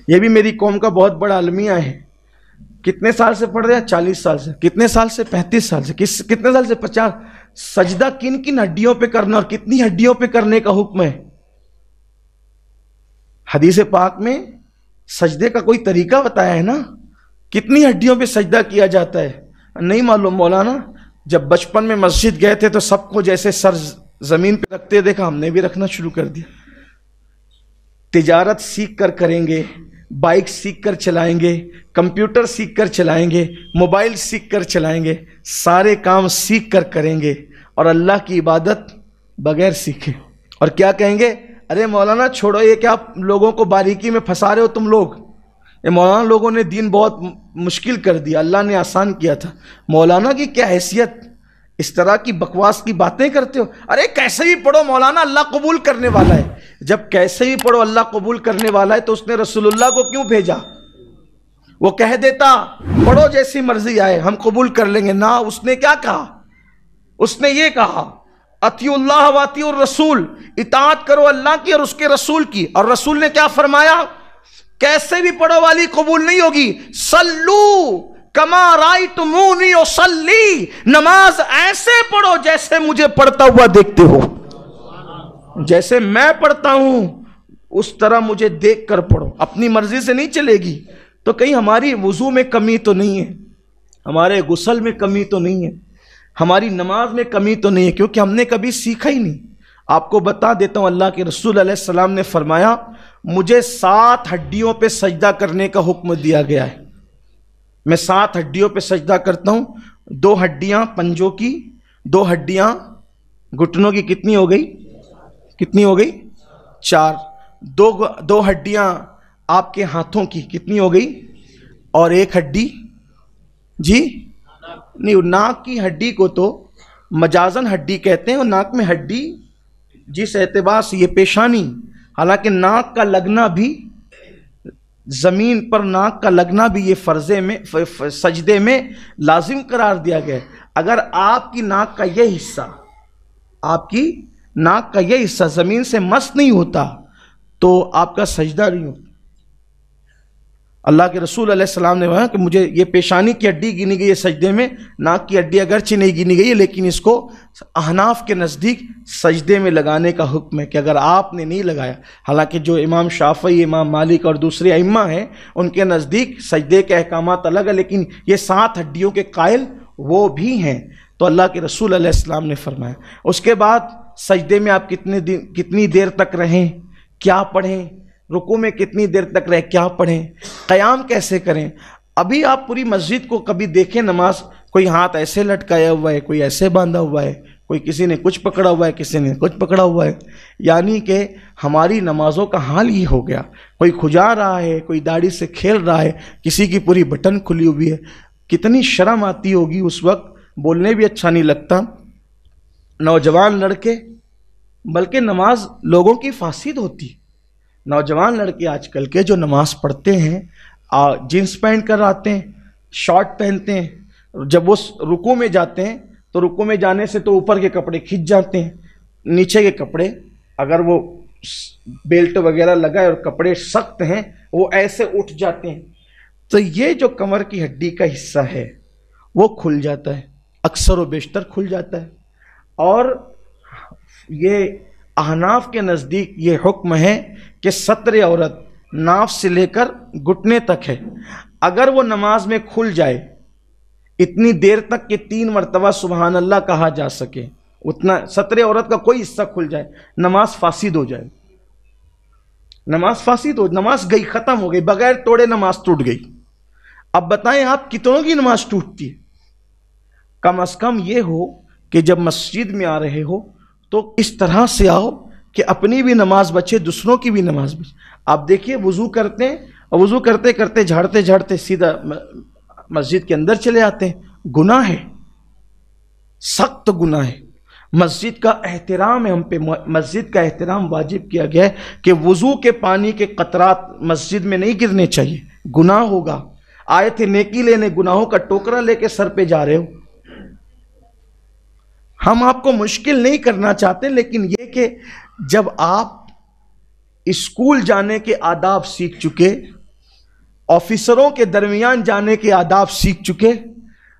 یہ بھی میری قوم کا بہت بڑا المیہ ہے. کتنے سال سے پڑھ رہے ہیں؟ 40 سال سے. کتنے سال سے؟ 35 سال سے. کتنے سال سے؟ 50. سجدہ کن کن ہڈیوں پہ کرنا اور کتنی ہڈیوں پہ کرنے کا حکم ہے؟ حدیث پاک میں سجدے کا کوئی طریقہ بتایا ہے نا. کتنی ہڈیوں پہ سجدہ کیا جاتا ہے نہیں معلوم. مولانا جب بچپن میں مسجد گئے تھے تو سب کو جیسے سر زمین پہ رکھتے دیکھا، ہم نے بھی رکھنا شروع کر دیا. تجارت سیکھ کر کریں گے، بائک سیکھ کر چلائیں گے، کمپیوٹر سیکھ کر چلائیں گے، موبائل سیکھ کر چلائیں گے، سارے کام سیکھ کر کریں گے، اور اللہ کی عبادت بغیر سیکھے. اور کیا کہیں گے؟ ارے مولانا چھوڑو یہ کیا لوگوں کو باریکی میں پھنسا رہے ہو تم لوگ. یہ مولانا لوگوں نے دین بہت مشکل کر دیا، اللہ نے آسان کیا تھا. مولانا کی کیا حیثیت؟ اس طرح کی بکواس کی باتیں کرتے ہو. ارے کیسے بھی پڑھو مولانا، اللہ قبول کرنے والا ہے. جب کیسے بھی پڑھو اللہ قبول کرنے والا ہے تو اس نے رسول اللہ کو کیوں بھیجا؟ وہ کہہ دیتا پڑھو جیسی مرضی آئے ہم قبول کر لیں گے. نہ، اس نے کیا کہا؟ اس نے یہ کہا اطیعوا اللہ و اطیعوا الرسول، اطاعت کرو اللہ کی اور اس کے رسول کی. اور رسول نے کیا فرمایا؟ کیسے بھی پڑھو والی قبول نہیں ہوگی. صلو کما رأیتمونی اصلی، نماز ایسے پڑھو جیسے مجھے پڑھتا ہوا دیکھتے ہو. جیسے میں پڑھتا ہوں اس طرح مجھے دیکھ کر پڑھو. اپنی مرضی سے نہیں چلے گی. تو کہیں ہماری وضو میں کمی تو نہیں ہے، ہمارے غسل میں کمی تو نہیں ہے، ہماری نماز میں کمی تو نہیں ہے، کیونکہ ہم نے کبھی سیکھا ہی نہیں. آپ کو بتا دیتا ہوں، اللہ کے رسول علیہ السلام نے فرمایا مجھے 7 ہڈیوں پہ سجدہ کرنے کا حکم دیا گیا ہے. میں 7 ہڈیوں پہ سجدہ کرتا ہوں. 2 ہڈیاں پنجوں کی، 2 ہڈیاں گھٹنوں کی. کتنی ہو گئی؟ کتنی ہو گئی؟ 4. 2 ہڈیاں آپ کے ہاتھوں کی. کتنی ہو گئی؟ اور 1 ہڈی جی نہیں، ناک کی ہڈی کو تو مجازن ہڈی کہتے ہیں، اور ناک میں ہڈی جس اعتبار سے یہ پیشانی. حالانکہ ناک کا لگنا بھی، زمین پر ناک کا لگنا بھی یہ فرضے میں سجدے میں لازم قرار دیا گیا ہے. اگر آپ کی ناک کا یہ حصہ، آپ کی ناک کا یہ حصہ زمین سے مس نہیں ہوتا تو آپ کا سجدہ نہیں ہوتا. اللہ کے رسول علیہ السلام نے کہا کہ مجھے یہ پیشانی کی ہڈی گنی گئی ہے سجدے میں، ناک کی ہڈی اگرچہ نہیں گنی گئی ہے، لیکن اس کو احناف کے نزدیک سجدے میں لگانے کا حکم ہے کہ اگر آپ نے نہیں لگایا. حالانکہ جو امام شافعی، امام مالک اور دوسرے ائمہ ہیں ان کے نزدیک سجدے کے احکامات الگ ہیں، لیکن یہ 7 ہڈیوں کے قائل وہ بھی ہیں. تو اللہ کے رسول علیہ السلام نے فرمایا. اس کے بعد سجدے میں آپ کتنی دیر تک رہیں، کیا پڑھیں، رکوع میں کتنی دیر تک رہیں، کیا پڑھیں، قیام کیسے کریں. ابھی آپ پوری مسجد کو کبھی دیکھیں نماز، کوئی ہاتھ ایسے لٹکایا ہوا ہے، کوئی ایسے باندھا ہوا ہے، کوئی کسی نے کچھ پکڑا ہوا ہے، کسی نے کچھ پکڑا ہوا ہے. یعنی کہ ہماری نمازوں کا حال یہ ہو گیا. کوئی کھجا رہا ہے، کوئی داڑھی سے کھیل رہا ہے، کسی کی پوری بٹن کھلی ہوئی ہے. کتنی شرم آتی ہوگی اس وقت، بولنے بھی اچھا نہیں لگتا. نوجوان لڑکے، بلکہ نماز لوگوں کی فاسد ہوتی. نوجوان لڑکے آج کل کے جو نماز پڑھتے ہیں جینس پہن کر آتے ہیں، شارٹ پہنتے ہیں. جب وہ رکوع میں جاتے ہیں تو رکوع میں جانے سے تو اوپر کے کپڑے کھنچ جاتے ہیں، نیچے کے کپڑے اگر وہ بیلٹ وغیرہ لگائے اور کپڑے سخت ہیں وہ ایسے اٹھ جاتے ہیں. تو یہ جو کمر کی ہڈی کا حصہ ہے وہ کھل جاتا ہے، اکثر و بیشتر کھل جاتا ہے. اور یہ احناف کے نزدیک یہ حکم ہے کہ ستر عورت ناف سے لے کر گھٹنے تک ہے. اگر وہ نماز میں کھل جائے اتنی دیر تک کہ 3 مرتبہ سبحان اللہ کہا جا سکے، اتنا ستر عورت کا کوئی حصہ کھل جائے، نماز فاسد ہو جائے. نماز فاسد ہو، نماز گئی، ختم ہو گئی، بغیر توڑے نماز ٹوٹ گئی. اب بتائیں آپ کتنوں کی نماز ٹوٹتی ہے؟ کم از کم یہ ہو کہ جب مسجد میں آ رہے ہو تو اس طرح سے آؤ کہ اپنی بھی نماز بچے، دوسروں کی بھی نماز بچے. آپ دیکھیے وضو کرتے ہیں اور وضو کرتے کرتے جھاڑتے جھاڑتے سیدھا مسجد کے اندر چلے آتے ہیں. گناہ ہے، سخت گناہ ہے. مسجد کا احترام ہے، ہم پہ مسجد کا احترام واجب کیا گیا ہے کہ وضو کے پانی کے قطرات مسجد میں نہیں گرنے چاہیے، گناہ ہوگا. آئے تھے نیکی لینے، گناہوں کا ٹوکرا لے کے سر پہ جا رہے ہو. ہم آپ کو مشکل نہیں کرنا چاہتے، لیکن یہ کہ جب آپ اسکول جانے کے آداب سیکھ چکے، آفیسروں کے درمیان جانے کے آداب سیکھ چکے،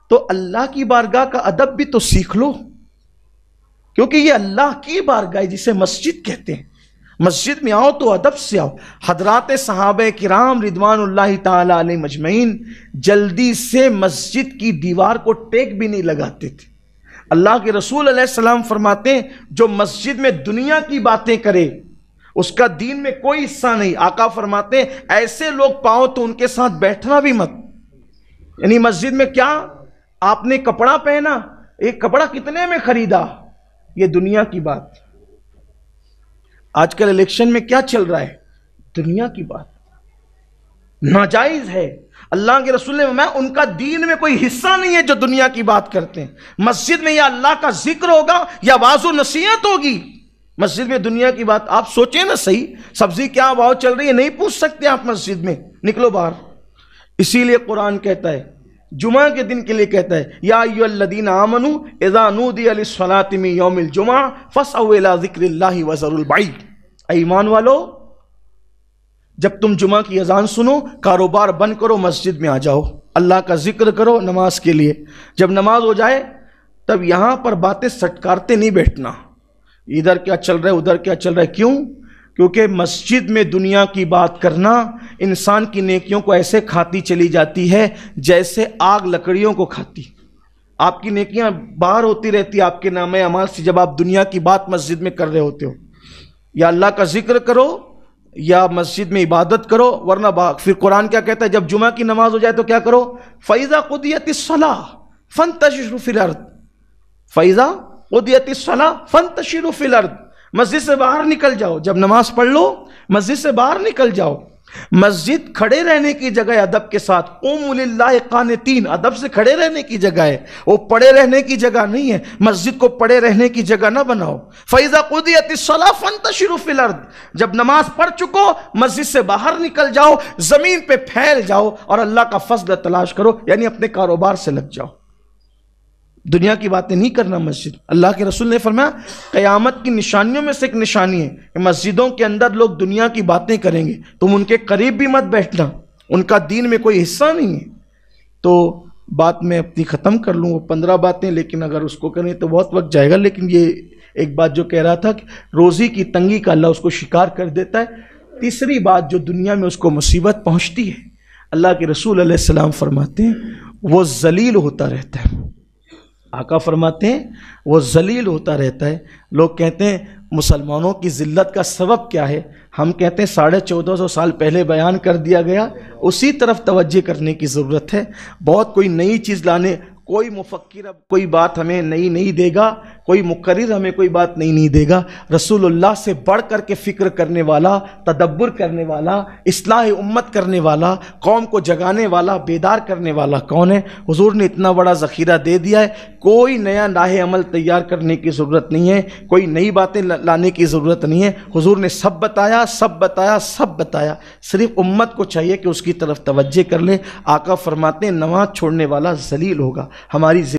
تو اللہ کی بارگاہ کا ادب بھی تو سیکھ لو، کیونکہ یہ اللہ کی بارگاہ جسے مسجد کہتے ہیں۔ مسجد میں آؤ تو ادب سے آؤ۔ حضرات صحابہ کرام رضوان اللہ تعالی علیہم اجمعین جلدی سے مسجد کی دیوار کو ٹیک بھی نہیں لگاتے تھے۔ اللہ کے رسول علیہ السلام فرماتے ہیں جو مسجد میں دنیا کی باتیں کرے اس کا دین میں کوئی حصہ نہیں۔ آقا فرماتے ہیں ایسے لوگ پاؤ تو ان کے ساتھ بیٹھنا بھی مت۔ یعنی مسجد میں کیا آپ نے کپڑا پہنا، ایک کپڑا کتنے میں خریدا، یہ دنیا کی بات۔ آج کل الیکشن میں کیا چل رہا ہے، دنیا کی بات، ناجائز ہے۔ اللہ کے رسول نے فرمایا ان کا دین میں کوئی حصہ نہیں ہے جو دنیا کی بات کرتے ہیں۔ مسجد میں یا اللہ کا ذکر ہوگا یا واعظ و نصیحت ہوگی، مسجد میں دنیا کی بات۔ آپ سوچیں نا صحیح، سبزی کیا بھاؤ چل رہی ہے نہیں پوچھ سکتے آپ مسجد میں، نکلو باہر۔ اسی لیے قرآن کہتا ہے، جمعہ کے دن کے لیے کہتا ہے یا ایھا الذین آمنوا اذا نودی للصلاۃ من یوم الجمعہ فاسعوا الی ذکر اللہ وذروا البیع۔ اے ایمان والو، جب تم جمعہ کی اذان سنو کاروبار بند کرو، مسجد میں آ جاؤ، اللہ کا ذکر کرو نماز کے لیے۔ جب نماز ہو جائے تب یہاں پر باتیں سٹکارتے نہیں بیٹھنا، ادھر کیا چل رہا ہے ادھر کیا چل رہا ہے۔ کیوں؟ کیونکہ مسجد میں دنیا کی بات کرنا انسان کی نیکیوں کو ایسے کھاتی چلی جاتی ہے جیسے آگ لکڑیوں کو کھاتی۔ آپ کی نیکیاں باہر ہوتی رہتی آپ کے نام اعمال سے جب آپ دنیا کی بات مسجد میں کر رہے ہوتے ہو۔ یا اللہ کا ذکر کرو یا مسجد میں عبادت کرو، ورنہ پھر قرآن کیا کہتا ہے جب جمعہ کی نماز ہو جائے تو کیا کرو، فَإِذَا قُضِيَتِ الصَّلَاةُ فَانتَشِرُوا فِي الْأَرْضِ، فَإِذَا قُضِيَتِ الصَّلَاةُ فَانتَشِرُوا فِي الْأَرْضِ، مسجد سے باہر نکل جاؤ، جب نماز پڑھ لو مسجد سے باہر نکل جاؤ۔ مسجد کھڑے رہنے کی جگہ ہے ادب کے ساتھ، قوموا للہ قانتین، ادب سے کھڑے رہنے کی جگہ ہے، وہ پڑے رہنے کی جگہ نہیں ہے۔ مسجد کو پڑے رہنے کی جگہ نہ بناؤ۔ فَإِذَا قُضِيَتِ الصَّلَاةُ فَانتَشِرُوا فِي الْأَرْضِ، جب نماز پڑھ چکو مسجد سے باہر نکل جاؤ، زمین پہ پھیل جاؤ اور اللہ کا فضل تلاش کرو، یعنی اپنے کاروبار سے لگ جاؤ، دنیا کی باتیں نہیں کرنا مسجد۔ اللہ کے رسول نے فرمایا قیامت کی نشانیوں میں سے ایک نشانی ہے کہ مسجدوں کے اندر لوگ دنیا کی باتیں کریں گے، تم ان کے قریب بھی مت بیٹھنا، ان کا دین میں کوئی حصہ نہیں ہے۔ تو بات میں اپنی ختم کر لوں، وہ 15 باتیں، لیکن اگر اس کو کریں تو بہت وقت جائے گا۔ لیکن یہ ایک بات جو کہہ رہا تھا کہ روزی کی تنگی کا اللہ اس کو شکار کر دیتا ہے۔ تیسری بات جو دنیا میں اس کو مصیبت پہنچتی ہے، اللہ کے رسول علیہ السلام فرماتے ہیں وہ ذلیل ہوتا رہتا ہے۔ آقا فرماتے ہیں وہ ذلیل ہوتا رہتا ہے۔ لوگ کہتے ہیں مسلمانوں کی ذلت کا سبب کیا ہے، ہم کہتے ہیں 1450 سال پہلے بیان کر دیا گیا، اسی طرف توجہ کرنے کی ضرورت ہے۔ بہت کوئی نئی چیز لانے، کوئی مفکر اب کوئی بات ہمیں نئی نہیں دے گا، کوئی مقرر ہمیں کوئی بات نئی نہیں دے گا۔ رسول اللہ سے بڑھ کر کے فکر کرنے والا، تدبر کرنے والا، اصلاح امت کرنے والا، قوم کو جگانے والا، بیدار کرنے والا کون ہے؟ حضور نے اتنا بڑا ذخیرہ دے دیا ہے، کوئی نیا راہ عمل تیار کرنے کی ضرورت نہیں ہے، کوئی نئی باتیں لانے کی ضرورت نہیں ہے۔ حضور نے سب بتایا، سب بتایا، سب بتایا، صرف امت کو چاہیے کہ اس کی طرف توجہ کر لے۔ آقا فرماتے ہیں نماز چھوڑنے والا ذلیل ہوگا۔ ہماری